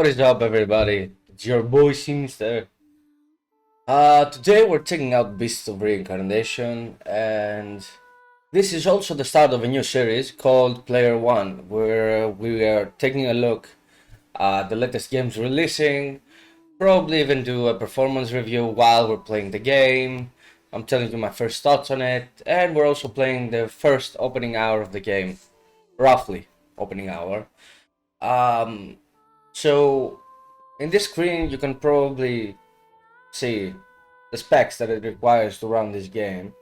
What is up, everybody? It's your boy Synyster. Today we're checking out Beasts of Reincarnation, and this is also the start of a new series called Player 1, where we are taking a look at the latest games releasing, probably even do a performance review while we're playing the game. I'm telling you my first thoughts on it, and we're also playing the first opening hour of the game, roughly opening hour. So in this screen you can probably see the specs that it requires to run this game,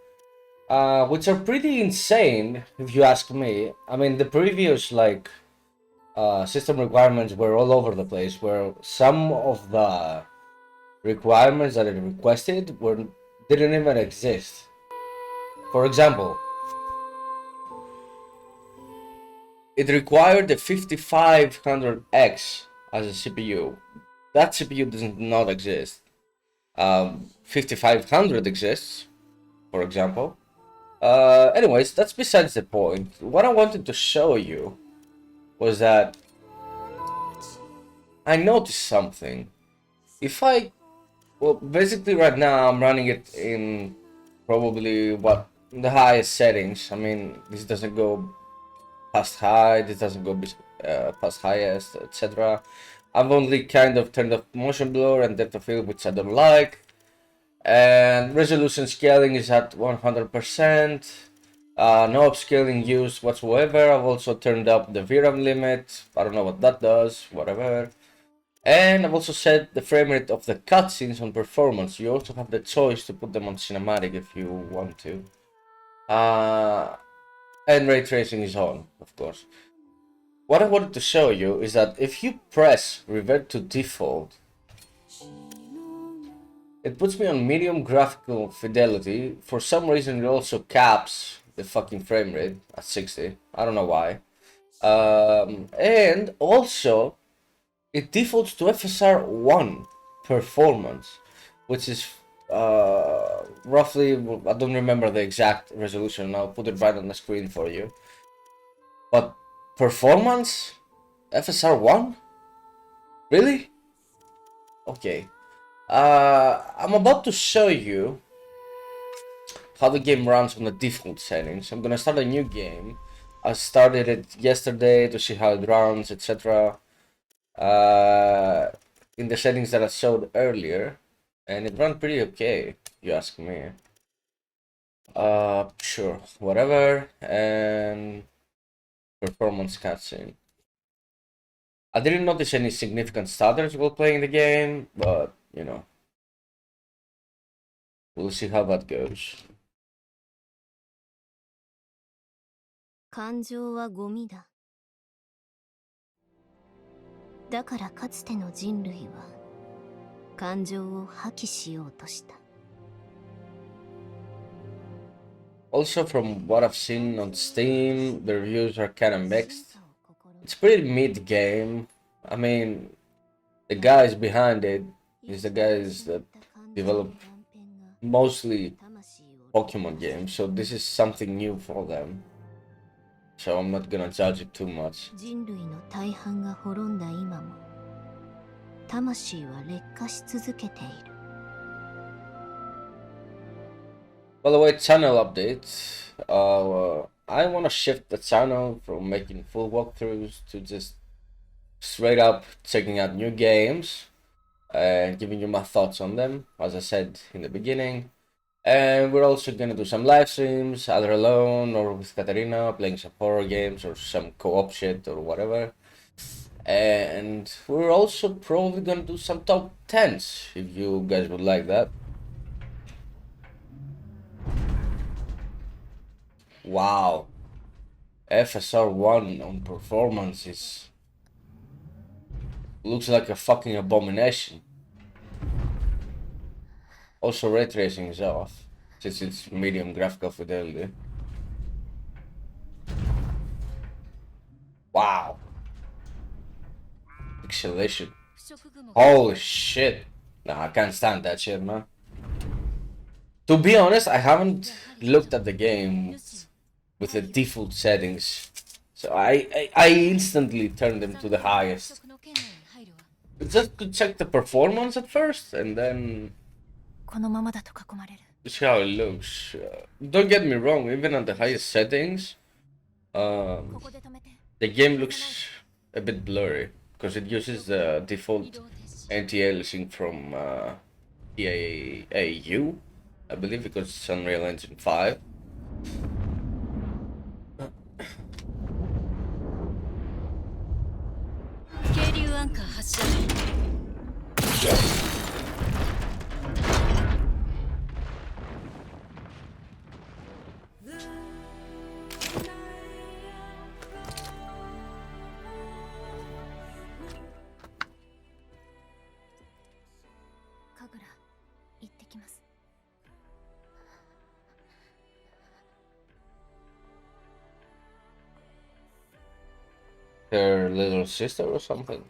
which are pretty insane if you ask me. I mean, the previous system requirements were all over the place, where some of the requirements that it requested didn't even exist. For example, it required the 5500X as a CPU. That CPU does not exist. 5500 exists, for example. Anyways, that's besides the point. What I wanted to show you was that I noticed something. Well, basically right now I'm running it in probably the highest settings. I mean, this doesn't go past high, this doesn't go past highest, etc. I've only kind of turned off motion blur and depth of field, which I don't like. And resolution scaling is at 100%. No upscaling used whatsoever. I've also turned up the VRAM limit. I don't know what that does, whatever. And I've also set the frame rate of the cutscenes on performance. You also have the choice to put them on cinematic if you want to. And ray tracing is on, of course. What I wanted to show you is that if you press revert to default, it puts me on medium graphical fidelity. For some reason it also caps the fucking frame rate at 60. I don't know why. And also it defaults to FSR 1 performance, which is roughly, I don't remember the exact resolution, I'll put it right on the screen for you. But performance? FSR 1? Really? Okay. I'm about to show you how the game runs on the default settings. I'm gonna start a new game. I started it yesterday to see how it runs, etc. In the settings that I showed earlier, and it ran pretty okay, you ask me. Sure, whatever. And performance cutscene. I didn't notice any significant stutters while playing the game, but you know, we'll see how that goes. 感情はゴミだ。だからかつての人類は感情を破棄しようとした。Also, from what I've seen on Steam, the reviews are kind of mixed. It's pretty mid-game. I mean, the guys behind it is the guys that develop mostly Pokemon games, so this is something new for them. So I'm not gonna judge it too much. 人類の大半が滅んだ今も、魂は劣化し続けている。By the way, channel updates. I want to shift the channel from making full walkthroughs to just straight up checking out new games and giving you my thoughts on them, as I said in the beginning. And we're also gonna do some live streams, either alone or with Katarina, playing some horror games or some co-op shit or whatever. And we're also probably gonna do some top 10s if you guys would like that. Wow, FSR 1 on performance looks like a fucking abomination. Also, ray tracing is off since it's medium graphical fidelity. Wow, pixelation. Holy shit. Nah, I can't stand that shit, man. To be honest, I haven't looked at the game with the default settings, so I instantly turned them to the highest. Just to check the performance at first, and then このままだと囲まれる。 see how it looks. Don't get me wrong, even at the highest settings, ここで止めて。 the game looks a bit blurry because it uses the default anti-aliasing from PEOPLEEE, I believe, because it's Unreal Engine 5. 渓流アンカー発射。 神楽、行ってきます。 Her little sister or something.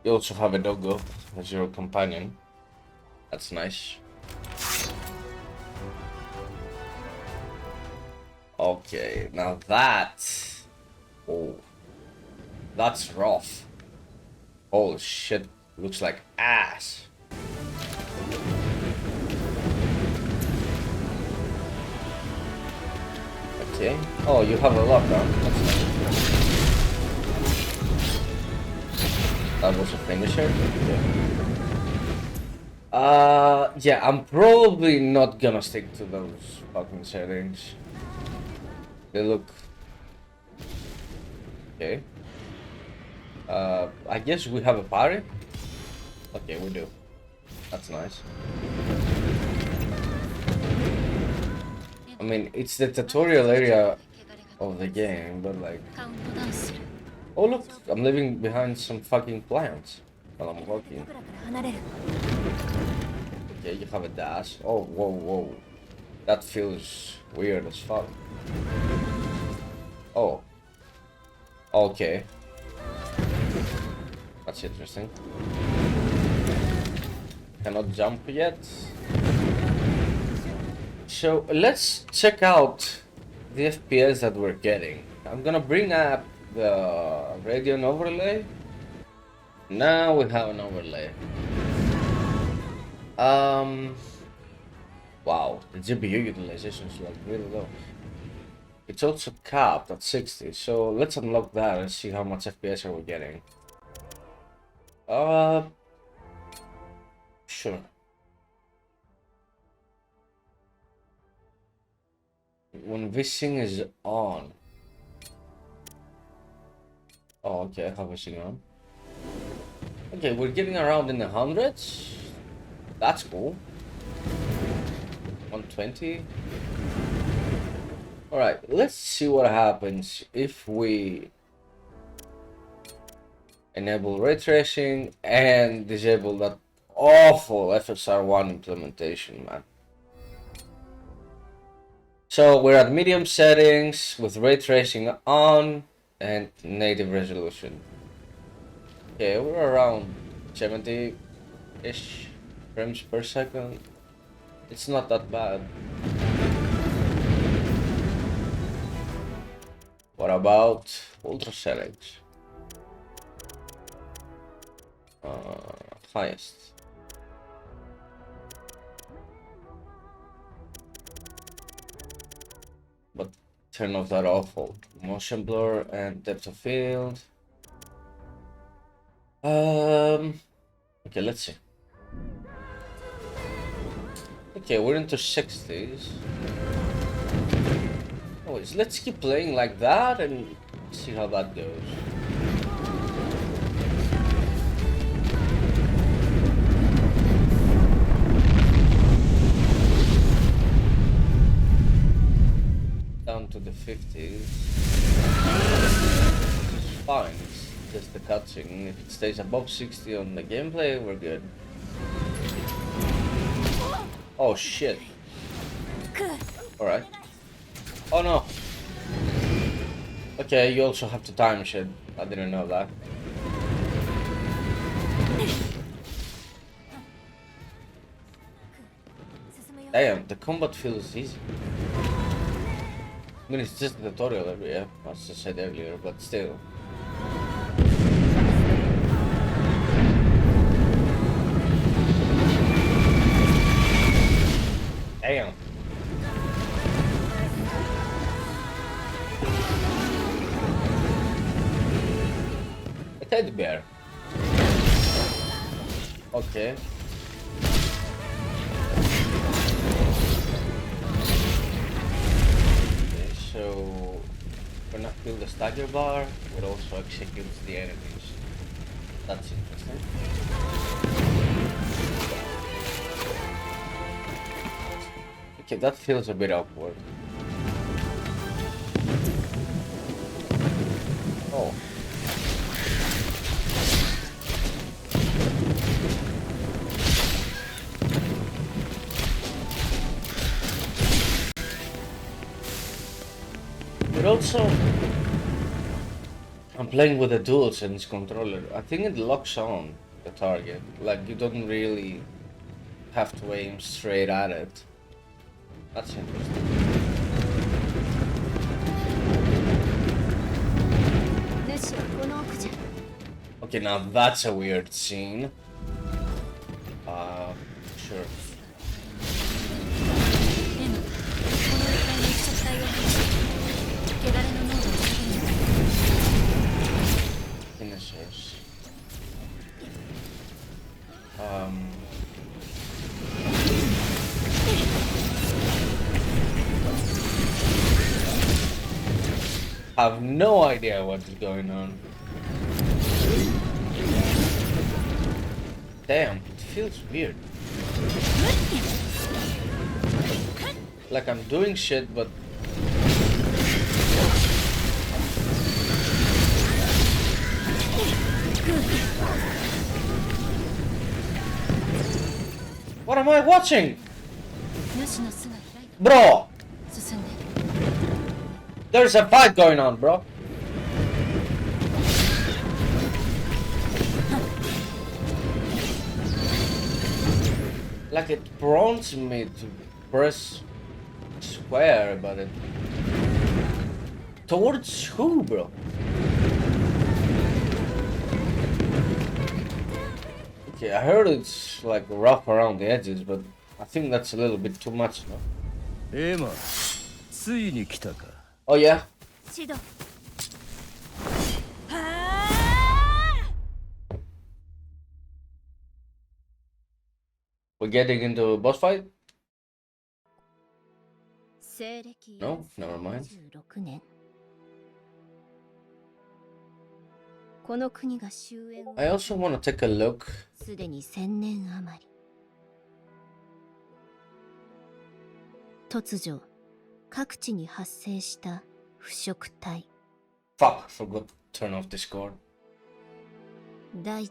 You also have a doggo as your companion. That's nice. Okay, now that... Oh. That's rough. Holy shit, looks like ass. Okay. Oh, you have a lockdown. That's nice. That was a finisher. Yeah, I'm probably not gonna stick to those fucking settings. They look okay. I guess we have a party. Okay, we do. That's nice. I mean, it's the tutorial area of the game, but like... Oh look, I'm leaving behind some fucking plants while I'm walking. Okay, you have a dash. Oh, whoa, whoa. That feels weird as fuck. Oh. Okay. That's interesting. Cannot jump yet. So let's check out the FPS that we're getting. I'm gonna bring up the Radeon overlay. Now we have an overlay. Wow, the GPU utilization is like really low. It's also capped at 60, so let's unlock that and see how much FPS are we getting. Sure. When VSync is on. Oh, okay, I have VSync on. Okay, we're getting around in the hundreds. That's cool. 120. Alright, let's see what happens if we enable ray tracing and disable that awful FSR1 implementation, man. So we're at medium settings with ray tracing on and native resolution. Okay, we're around 70-ish frames per second. It's not that bad. What about ultra settings? Highest. But turn off that awful motion blur and depth of field. Okay, let's see. Okay, we're into 60s. Anyways, let's keep playing like that and see how that goes. Down to the 50s. Which is fine, it's just the cutscene. If it stays above 60 on the gameplay, we're good. Oh shit. Alright. Oh no. Okay, you also have to time shit. I didn't know that. Damn, the combat feels easy. I mean, it's just a tutorial area, as I said earlier, but still. Damn. A teddy bear. Okay. Okay, so we're not kill the stagger bar, it also executes the enemies. That's interesting. Okay, that feels a bit awkward. Oh. But also, I'm playing with a DualSense controller. I think it locks on the target. Like, you don't really have to aim straight at it. That's interesting. Okay, now that's a weird scene. Sure. Finishers. Have no idea what is going on. Damn, it feels weird. Like I'm doing shit, but what am I watching? Bro! There's a fight going on, bro. Like it prompts me to press square, but it... Towards who, bro? Okay, I heard it's like rough around the edges, but I think that's a little bit too much, no? Oh yeah? We're getting into a boss fight? No, never mind. I also want to take a look. Fuck, forgot to turn off Discord. I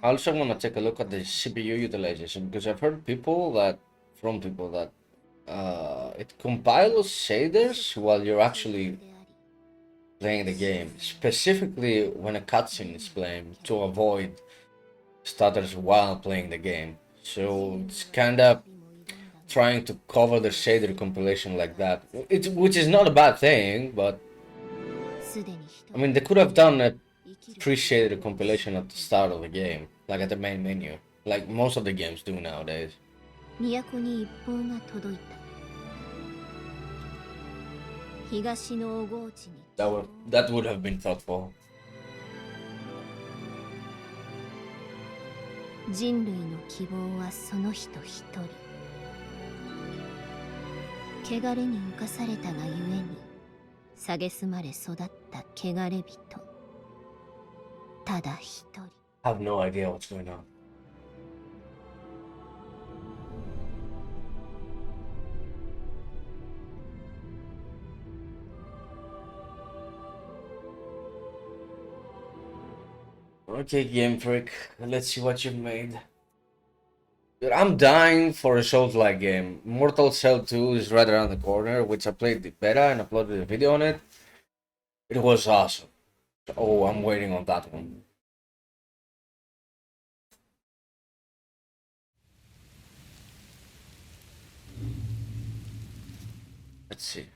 also want to take a look at the CPU utilization because I've heard from people that it compiles shaders while you're actually playing the game, specifically when a cutscene is playing, to avoid stutters while playing the game. So it's kind of trying to cover the shader compilation like that, which is not a bad thing, but I mean they could have done a pre-shader compilation at the start of the game, like at the main menu, like most of the games do nowadays. That would have been thoughtful. I have no idea what's going on. Okay, Game Freak, let's see what you've made. Dude, I'm dying for a Souls-like game. Mortal Shell 2 is right around the corner, which I played the beta and uploaded a video on it. It was awesome. Oh, I'm waiting on that one. Let's see.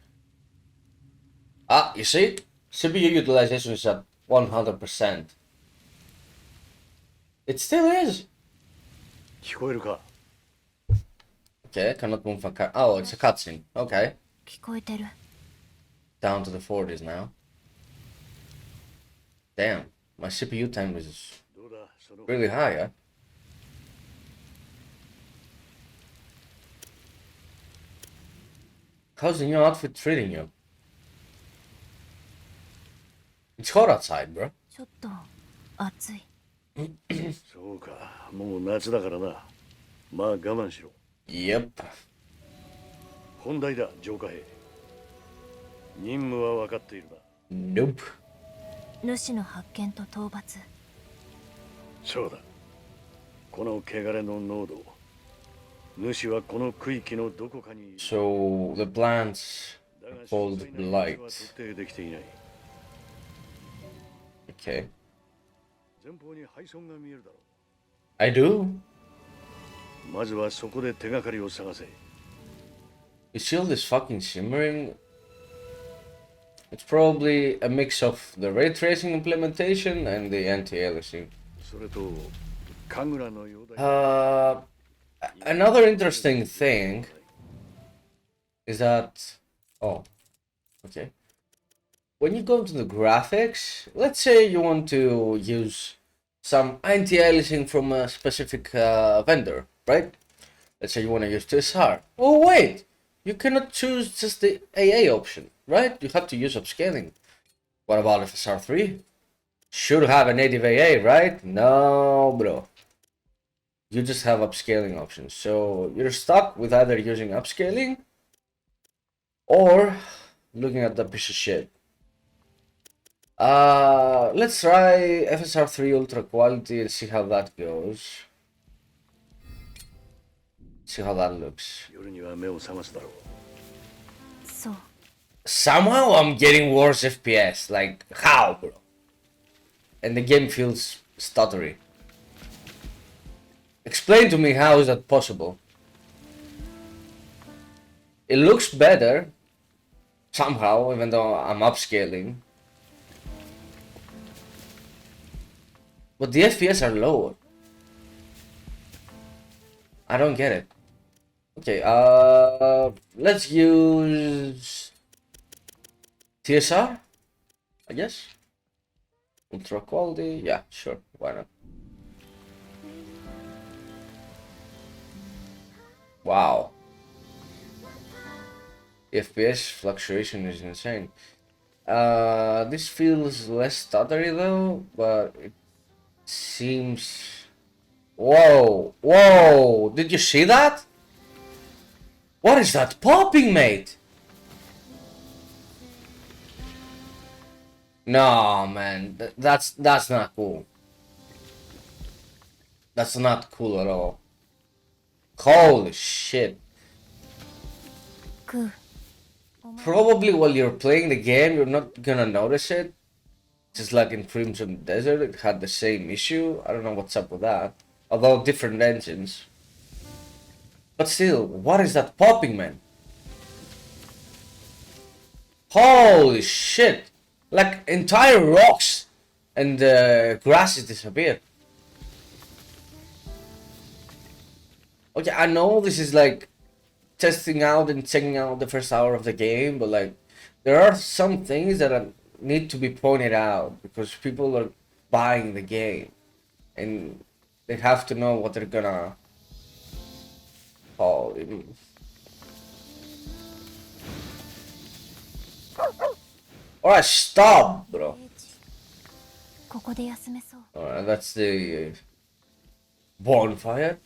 Ah, you see? CPU utilization is at 100%. It still is. 聞こえるか Okay, cannot move a car. Oh, it's a cutscene. Okay. 聞こえてる。 Down to the 40s now. Damn, my CPU time is どうだその really high, huh? How's the new outfit treating you? It's hot outside, bro. ちょっと暑い。そうかもう夏だからなまあ我慢しろ Yep. 本題だ浄化兵任務は分かっているな Nope. 主の発見と討伐。そうだこの汚れの濃度主はこの区域のどこかに So the plants だ are が called 詳細な位置 blight. は特定できていない Okay. 前方に配送が見えるだろ I do. うまずはそこで手がかりを探せ The shield is fucking shimmering. It's probably a mix of the ray tracing implementation and the anti-aliasing. それと神楽の容体 Another interesting thing is that, oh, okay. When you go to the graphics, let's say you want to use some anti-aliasing from a specific vendor, right? Let's say you want to use TSR. Oh wait, you cannot choose just the AA option, right? You have to use upscaling. What about FSR3? Should have a native AA, right? No, bro. You just have upscaling options. So you're stuck with either using upscaling or looking at the piece of shit. Let's try FSR3 Ultra Quality and see how that goes. See how that looks. 夜には目を覚ますだろうそう。 Somehow I'm getting worse FPS. Like, how, bro? And the game feels stuttery. Explain to me how is that possible? It looks better somehow, even though I'm upscaling. But the FPS are lower. I don't get it. Okay, let's use TSR, I guess. Ultra quality, yeah, sure, why not? Wow. FPS fluctuation is insane. This feels less stuttery though, but it seems... Whoa, whoa, did you see that? What is that popping, mate? No, man, that's not cool. That's not cool at all. Holy shit. クー。 Probably while you're playing the game, you're not gonna notice it. Just like in Crimson Desert, it had the same issue. I don't know what's up with that. Although different engines. But still, what is that popping, man? Holy shit! Like entire rocks and grasses disappeared. Okay, I know this is like testing out and checking out the first hour of the game, but like there are some things that need to be pointed out because people are buying the game and they have to know what they're gonna call it. Alright, stop, bro. ここで休めそう。 Alright, that's the bonfire.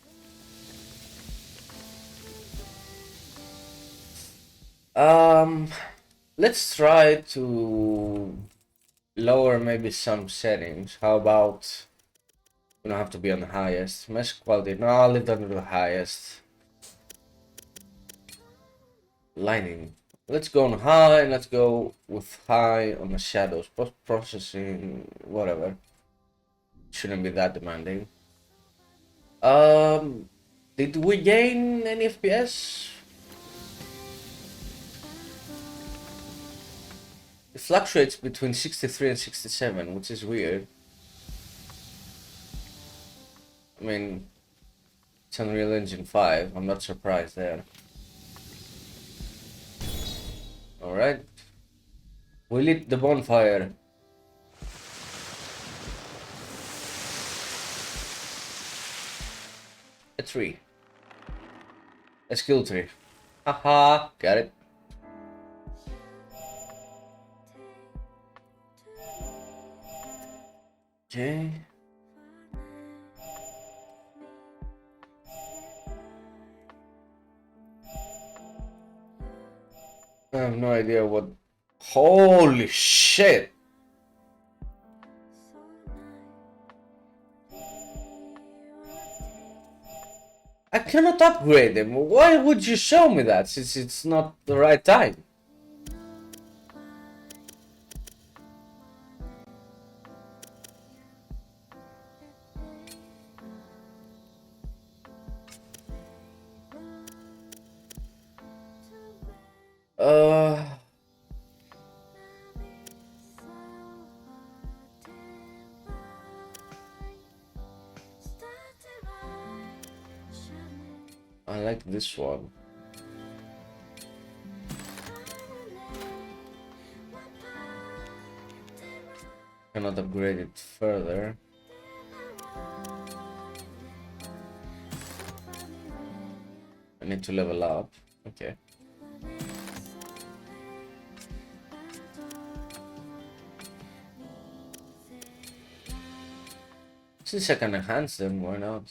Let's try to lower maybe some settings. How about we don't have to be on the highest. Mesh quality, no, I'll leave that to the highest. Lighting. Let's go on high and let's go with high on the shadows. Post processing, whatever. Shouldn't be that demanding. Did we gain any FPS? It fluctuates between 63 and 67, which is weird. I mean, it's Unreal Engine 5, I'm not surprised there. Alright. We lit the bonfire. A tree. A skill tree. Haha, got it. Okay. I have no idea what. Holy shit! I cannot upgrade them. Why would you show me that since it's not the right time? Uh. I like this one. Cannot upgrade it further. I need to level up. Okay. Since I can enhance them, why not?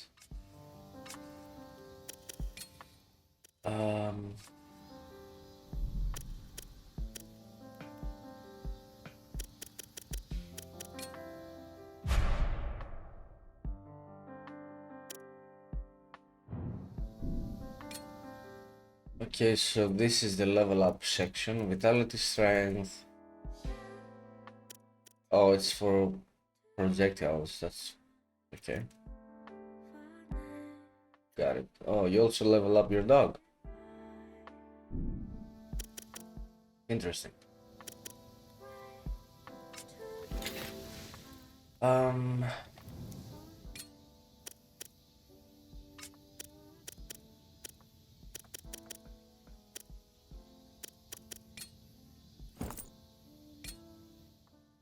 Okay, so this is the level up section. Vitality, strength. Oh, it's for projectiles. That's okay. Got it. Oh, you also level up your dog. Interesting.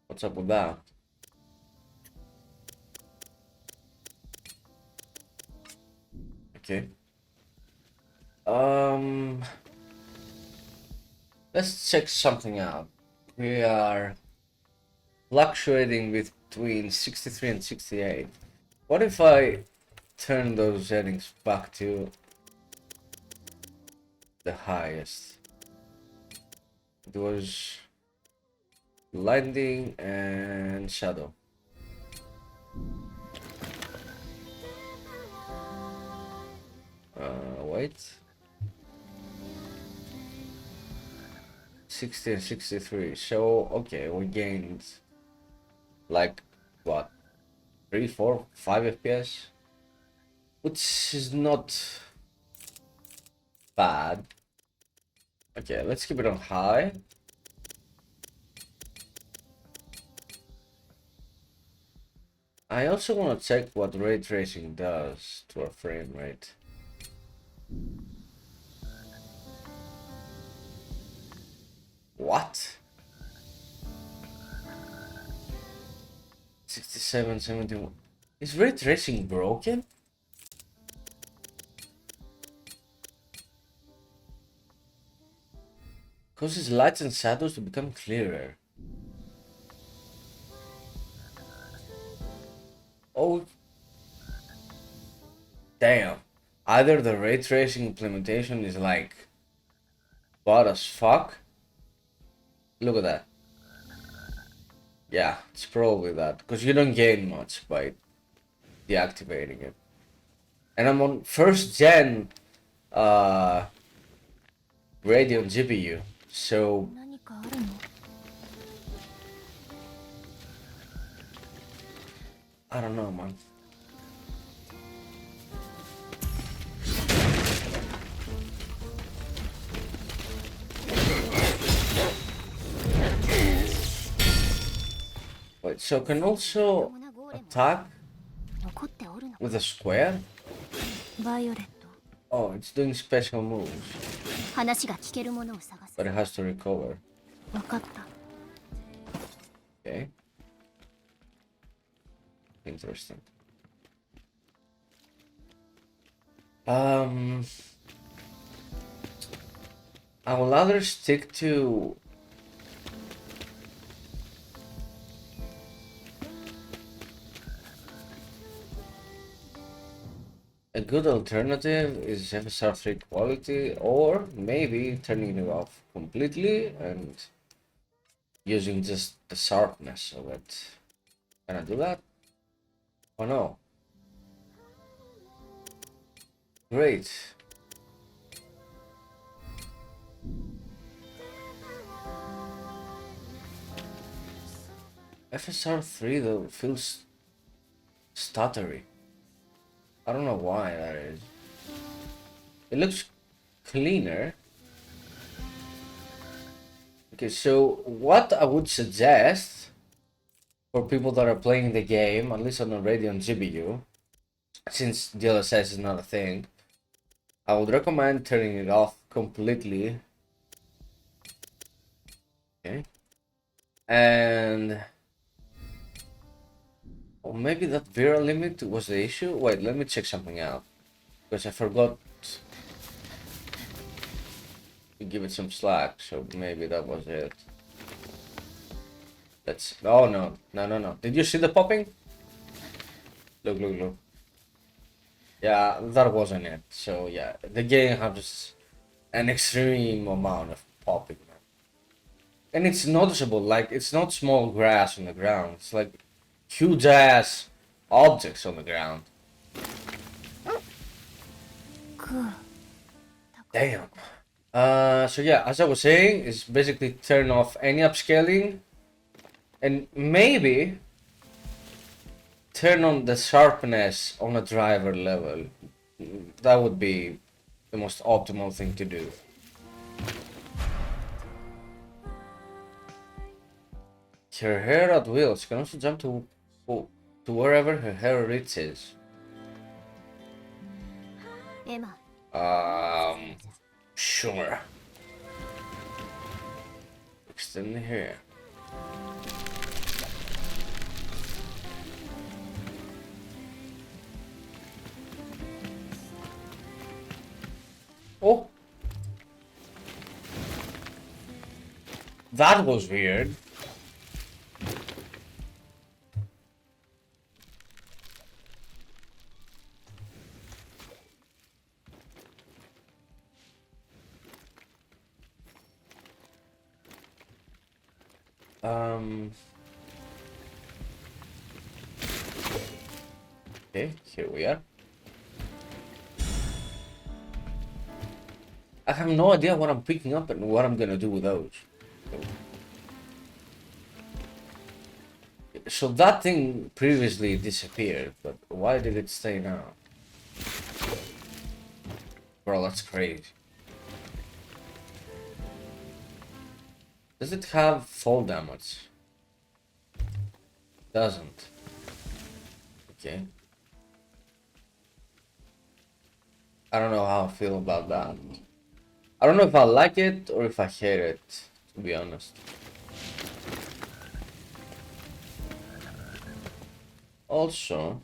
What's up with that? Okay. Let's check something out. We are fluctuating between 63 and 68. What if I turn those settings back to the highest? It was lightning and shadow. Wait. 60 and 63. So okay, we gained like what, 3, 4, 5 FPS, which is not bad. Okay, let's keep it on high. I also want to check what ray tracing does to our frame rate. What? 67, 71. Is ray tracing broken? Causes lights and shadows to become clearer. Oh, damn. Either the ray tracing implementation is like bad as fuck. Look at that. Yeah, it's probably that, because you don't gain much by deactivating it. And I'm on first gen Radeon GPU, so I don't know, man. Wait, so can also attack 残っておるの。 with a square? バイオレット、 Oh, it's doing special moves, 話が聞けるものを探す。 but it has to recover. 分かった。 Okay. Interesting. I will rather stick to a good alternative is FSR3 quality, or maybe turning it off completely and using just the sharpness of it. Can I do that? Oh no. Great. FSR3 though feels stuttery. I don't know why that is. It looks cleaner. Okay, so what I would suggest for people that are playing the game, at least on a Radeon GPU, since DLSS is not a thing, I would recommend turning it off completely. Okay. And or maybe that viral limit was the issue. Wait, let me check something out, because I forgot to give it some slack, so maybe that was it. That's oh no. Did you see the popping? Look. Yeah, that wasn't it. So yeah, the game has an extreme amount of popping, and it's noticeable. Like, it's not small grass on the ground. It's like huge ass objects on the ground. Damn. So yeah, as I was saying, is basically turn off any upscaling, and maybe turn on the sharpness on a driver level. That would be the most optimal thing to do. Her hair at will. She can also jump to wherever her hair reaches. エマ、 Sure. Extend the hair. Oh, that was weird. Okay, here we are. I have no idea what I'm picking up and what I'm gonna do with those. So that thing previously disappeared, but why did it stay now? Bro, that's crazy. Does it have fall damage? Doesn't. Okay. I don't know how I feel about that. I don't know if I like it or if I hate it, to be honest. Also,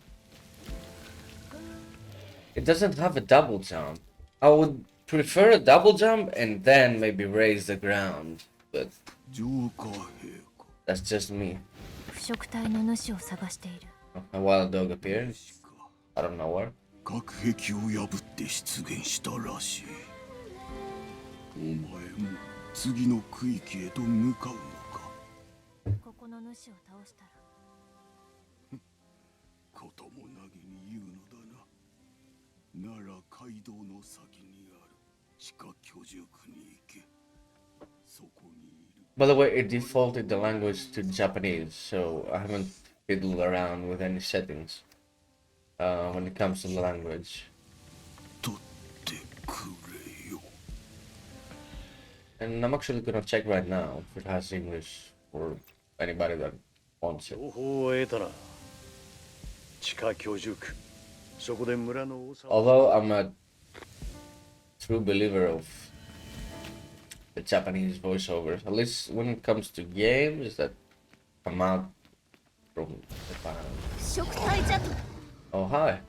it doesn't have a double jump. I would prefer a double jump and then maybe raise the ground, but that's just me. 腐食体の主を探している。 A wild dog appeared out of nowhere. 隔壁を破って出現したらしい。お前も次の区域へと向かうのか。ここの主を倒したら。こともなぎに言うのだな。なら街道の先にある地下居住区に行け。そこにいる。 By the way, it defaulted the language to Japanese, so I haven't fiddled around with any settings when it comes to the language. 取ってくれよ。 And I'm actually gonna check right now if it has English for anybody that wants it. 情報を得たな。地下居住区。そこで村の王様。Although I'm a true believer of the Japanese voiceovers, at least when it comes to games that come out from Japan. 触体ジャット。 Oh hi.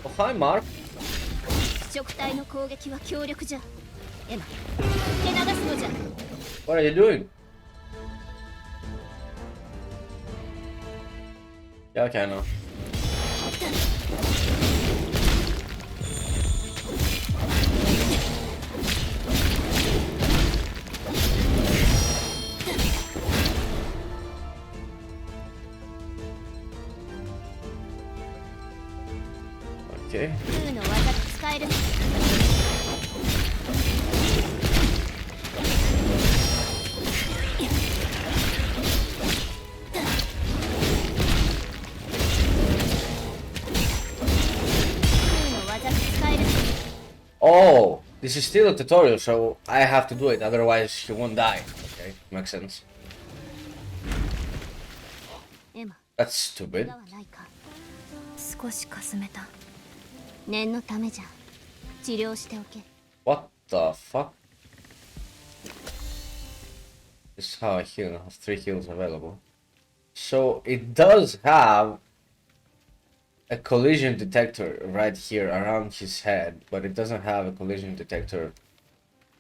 Oh hi Mark. 触体の攻撃は強力じゃ。エマ、受け流すのじゃ。 What are you doing? Yeah, okay, I know. Okay. 空の技が使える。 Oh, this is still a tutorial, so I have to do it, otherwise she won't die. Okay, makes sense. エマ、 That's stupid. 怪我はないか。少しかすめた。念のためじゃ。治療しておけ。 What the fuck? This is how I heal. I have 3 heals available. So it does have a collision detector right here around his head, but it doesn't have a collision detector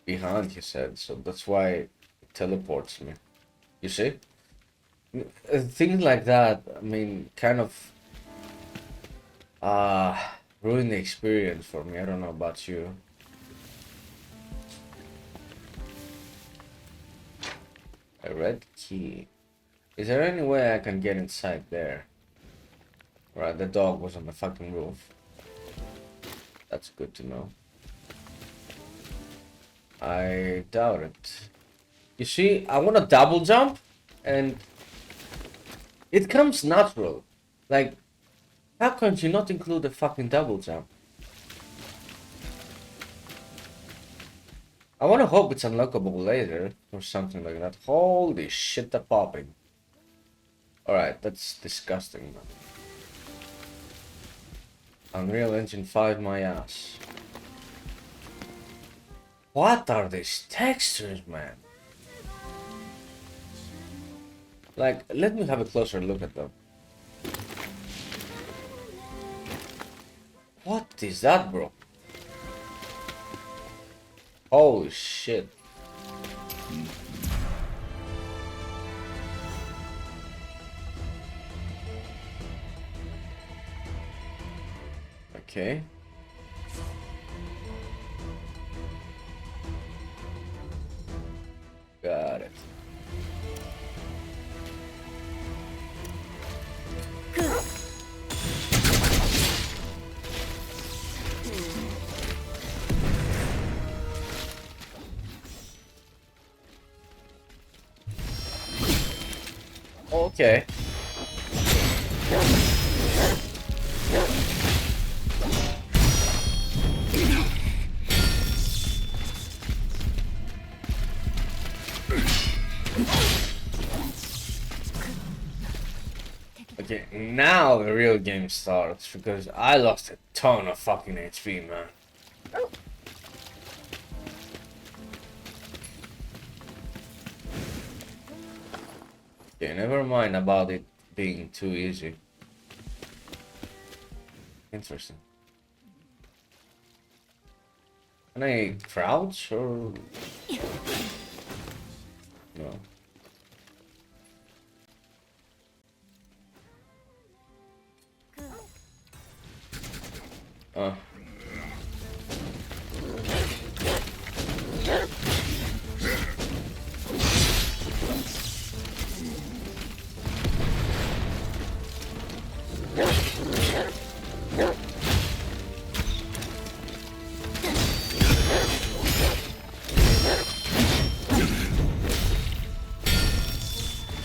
behind his head, so that's why it teleports me. You see? Things like that, I mean, kind of ruin the experience for me. I don't know about you. A red key. Is there any way I can get inside there? Right, the dog was on the fucking roof. That's good to know. I doubt it. You see, I want to double jump and it comes natural. Like, how can you not include a fucking double jump? I want to hope it's unlockable later or something like that. Holy shit, they're popping. Alright, that's disgusting, man. Unreal Engine 5 my ass. What are these textures, man? Like, let me have a closer look at them. What is that, bro? Holy shit. Okay. Got it. Okay. Okay, now the real game starts because I lost a ton of fucking HP, man. Okay, never mind about it being too easy. Interesting. Can I crouch or no?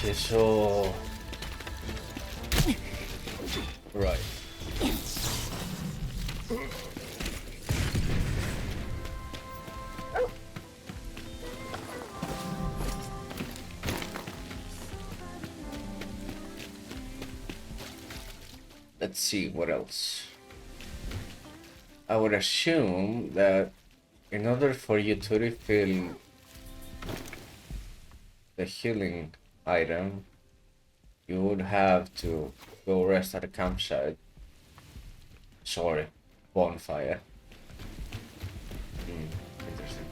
Okay, so right. let's see what else. I would assume that in order for you to refill the healing item, you would have to go rest at a campsite. Sorry, bonfire. Interesting.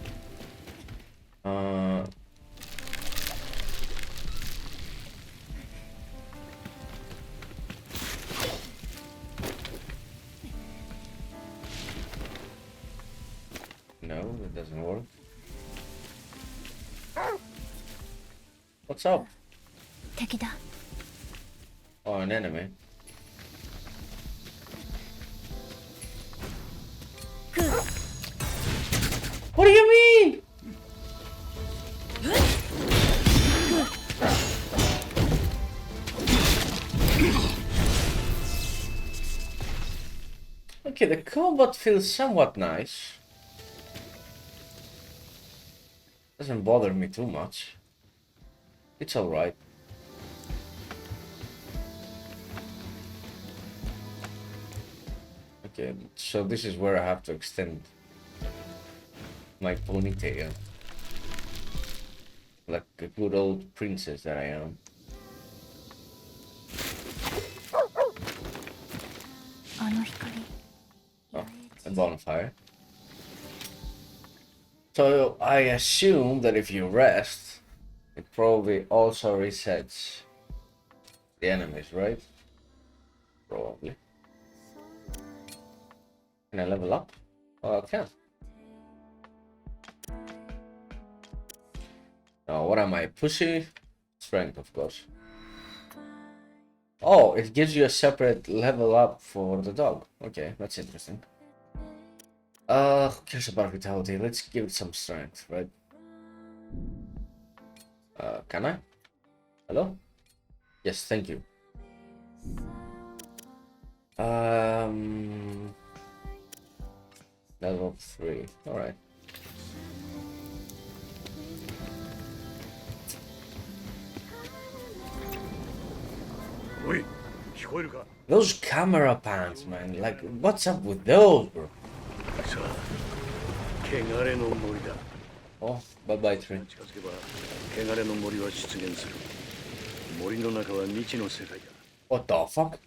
No, it doesn't work. What's up? 敵だ Oh, an enemy. What do you mean? Okay, the combat feels somewhat nice. Doesn't bother me too much. It's alright. Okay, so this is where I have to extend my ponytail. Like a good old princess that I am. あの光 Oh, a bonfire. So I assume that if you rest, it probably also resets the enemies, right? Probably. Can I level up? Oh, I can. Now, what am I? Pussy? Strength, of course. Oh, it gives you a separate level up for the dog. Okay, that's interesting. Who cares about vitality? Let's give it some strength, right? Can I? Hello? Yes, thank you. Level 3. Alright. Those camera pans, man. Like, what's up with those, bro? Oh, bye-bye tree. What the fuck?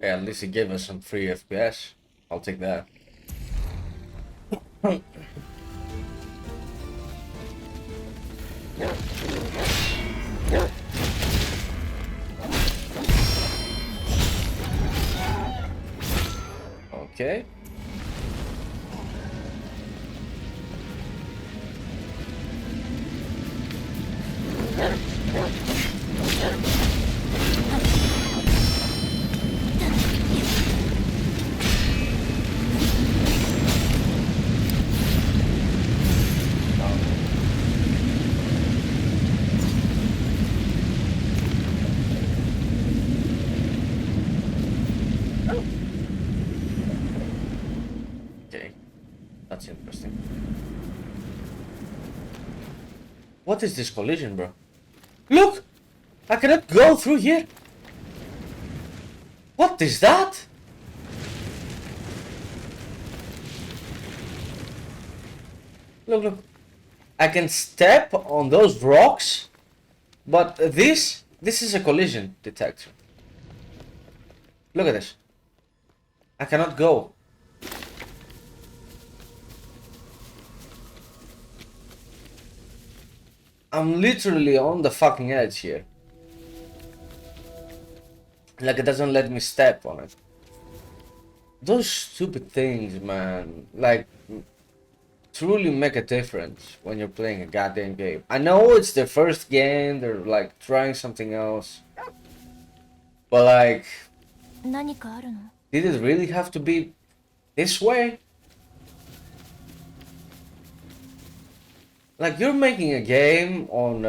Hey, at least he gave us some free FPS. I'll take that. Okay. That's interesting. What is this collision, bro? Look! I cannot go through here! What is that? Look. I can step on those rocks, but this is a collision detector. Look at this. I cannot go. I'm literally on the fucking edge here. Like, it doesn't let me step on it. Those stupid things, man, like, truly make a difference when you're playing a goddamn game. I know it's their first game, they're like trying something else. But like, did it really have to be this way? Like, you're making a game on,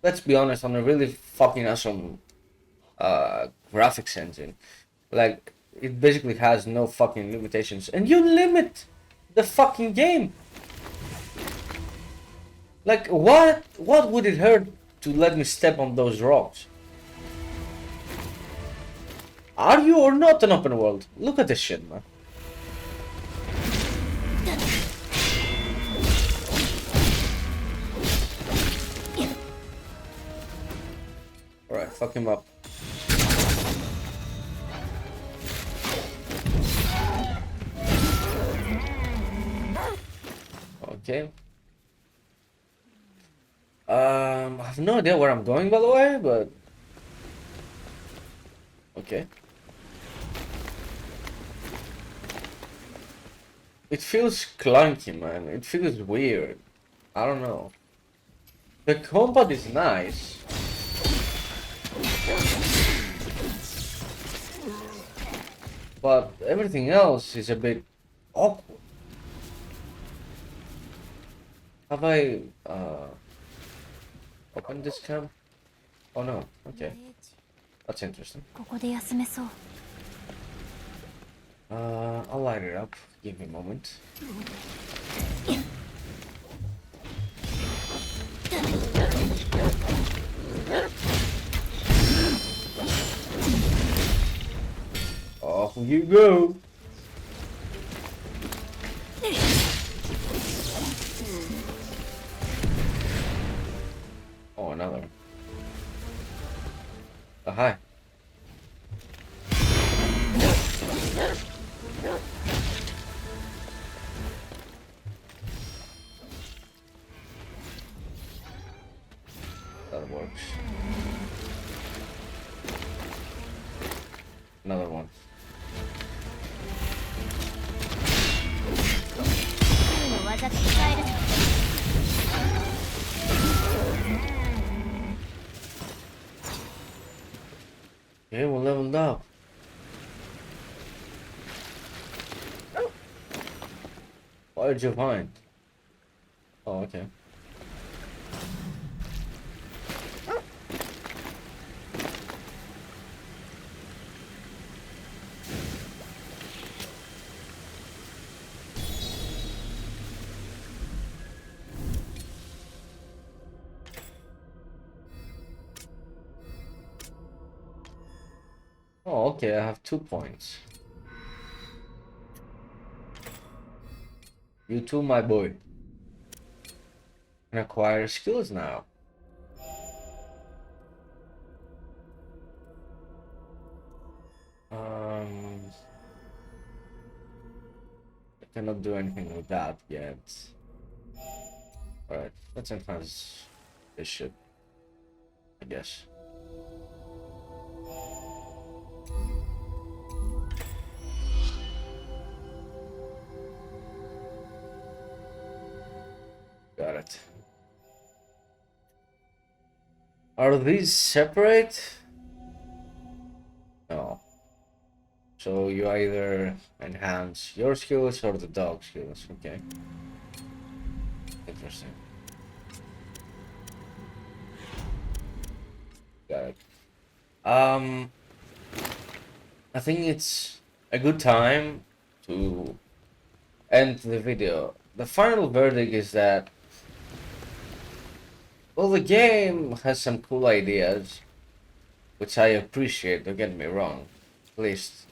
let's be honest, on a really fucking awesome graphics engine. Like, it basically has no fucking limitations, and you limit the fucking game. Like, what would it hurt to let me step on those rocks. Are you or not an open world? Look at this shit, man. Alright, fuck him up. Okay. I have no idea where I'm going, by the way, but okay. It feels clunky, man. It feels weird. I don't know. The combat is nice. But everything else is a bit awkward. Have I opened this cam? Oh no, okay. That's interesting. ここで休めそう。 I'll light it up. Give me a moment. Off you go. Oh, another one. Oh, hi. That works. Another one. Okay, we're leveled up. What did you find? Oh, okay. Oh, okay, I have 2 points. You too, my boy. Can acquire skills now. I cannot do anything with that yet. Alright, let's enhance this shit, I guess. Got it. Are these separate? No. So you either enhance your skills or the dog skills, okay. Interesting. Got it. I think it's a good time to end the video. The final verdict is that, well, the game has some cool ideas, which I appreciate, don't get me wrong. At least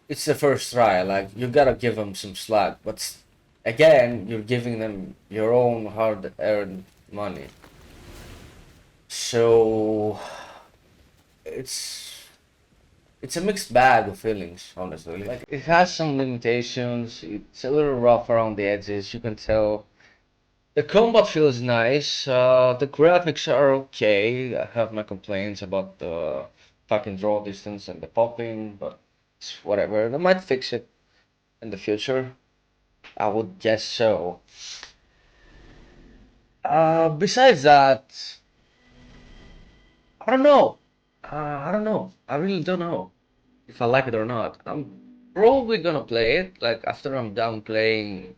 it's the first try, like, you gotta give them some slack, but again, you're giving them your own hard-earned money. So it's a mixed bag of feelings, honestly. Like, it has some limitations, it's a little rough around the edges, you can tell. The combat feels nice, the graphics are okay. I have my complaints about the fucking draw distance and the popping, but it's whatever. They might fix it in the future. I would guess so. Besides that, I don't know. I don't know. I really don't know if I like it or not. I'm probably gonna play it, like, after I'm done playing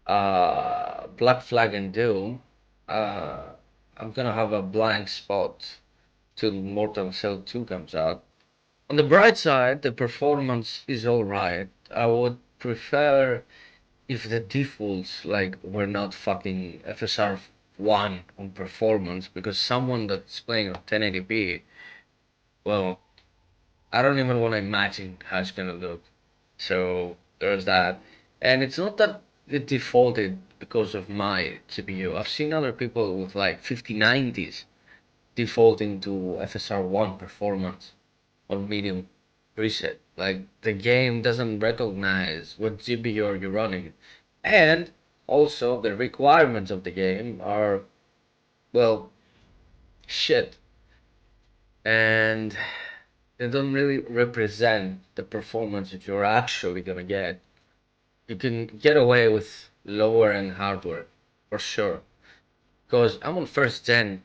Black Flag and Doom. I'm gonna have a blank spot till Mortal Cell 2 comes out. On the bright side, the performance is alright. I would prefer if the defaults, like, were not fucking FSR one on performance, because someone that's playing on 1080p, well, I don't even want to imagine how it's gonna look. So there's that. And it's not that it defaulted because of my CPU. I've seen other people with like 5090s defaulting to FSR1 performance on medium preset. Like the game doesn't recognize what GPU you're running. And also the requirements of the game are, well, shit. And they don't really represent the performance that you're actually gonna get. You can get away with lower end hardware for sure. Because I'm on first gen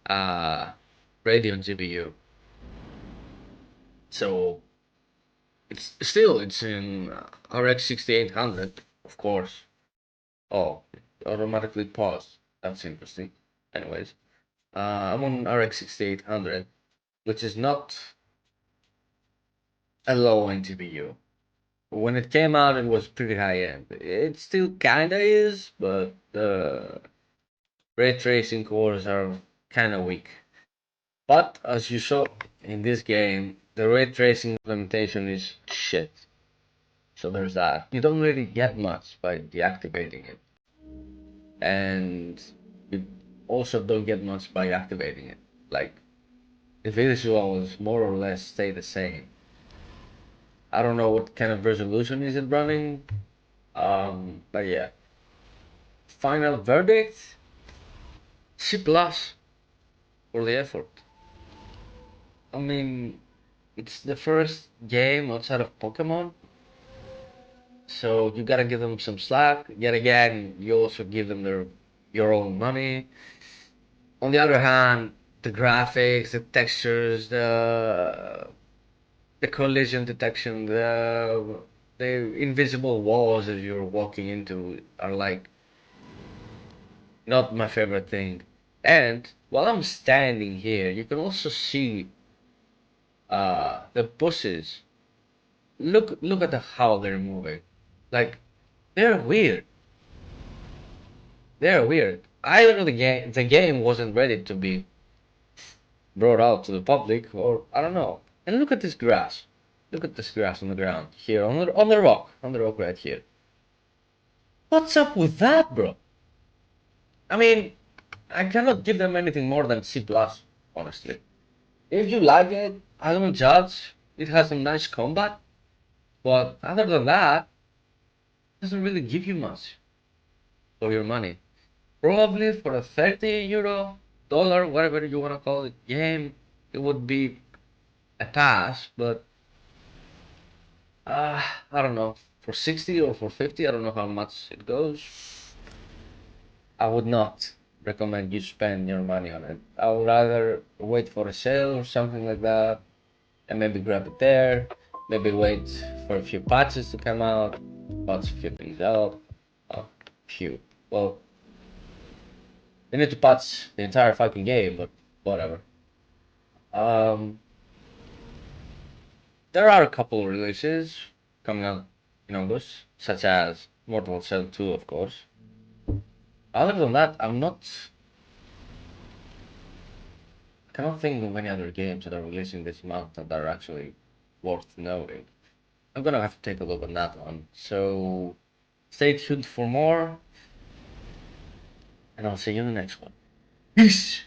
Radeon GPU, so it's in RX 6800, of course. Oh, automatically paused. That's interesting. Anyways, I'm on RX 6800, which is not a low end GPU. When it came out, it was pretty high end. It still kinda is, but the ray tracing cores are kinda weak. But as you saw in this game, the ray tracing implementation is shit. So there's that. You don't really get much by deactivating it. And you also don't get much by activating it. Like, the visuals more or less stay the same. I don't know what kind of resolution is it running, but yeah. Final verdict, C plus for the effort. I mean, it's the first game outside of Pokemon, so you gotta give them some slack. Yet again, you also give them your own money. On the other hand, the graphics, the textures, the collision detection, the invisible walls that you're walking into are like not my favorite thing. And while I'm standing here, you can also see the bushes. Look at how they're moving. Like they're weird. They're weird. Either the game wasn't ready to be brought out to the public, or I don't know. And look at this grass. Look at this grass on the ground here on the rock right here. What's up with that, bro? I mean, I cannot give them anything more than C plus, honestly. If you like it, I don't judge. It has some nice combat, but other than that, it doesn't really give you much for your money. Probably for a 30 euro, dollar, whatever you wanna call it, game, it would be a pass, but I don't know. For 60 or for 50, I don't know how much it goes. I would not recommend you spend your money on it. I would rather wait for a sale or something like that and maybe grab it there. Maybe wait for a few patches to come out, patch a few things out. A few. Well, they need to patch the entire fucking game, but whatever. Um, there are a couple releases coming out in August, such as Mortal Shell 2, of course. Other than that, I cannot think of any other games that are releasing this month that are actually worth knowing. I'm gonna have to take a look on that one. So stay tuned for more, and I'll see you in the next one. Peace!